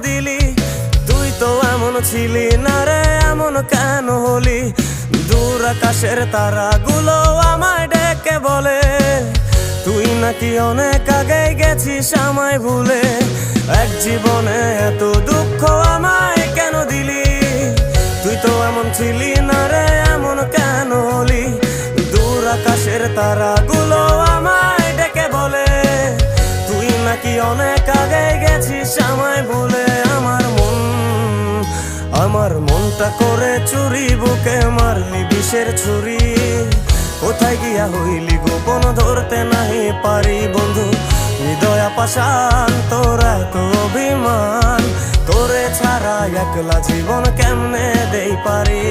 দিলি? তুই তো এমন ছিলি না রে, এমন কেন হলি? দূর আকাশের তারাগুলো আমায় ডেকে বলে তুই নাকি অনেক আগে গেছিস আমায় ভুলে। এক জীবনে এত দুঃখ আমায় কেন দিলি? তুই তো এমন ছিলি না রে, এমন কেন হলি? দূর আকাশের তারাগুলো আমায় ডেকে বলে তুই নাকি অনেক আগে গেছিস আমায় ভুলে। আমার মনটা করে চুরি, বুকে মারলি বিষের ছুরি। কোথায় গিয়া হইলি গোপন, ধরতে নাহি পারি বন্ধু। হৃদয় পাষাণ তোর এত অভিমান, তোরে ছাড়া একলা জীবন কেমনে দেই পারি?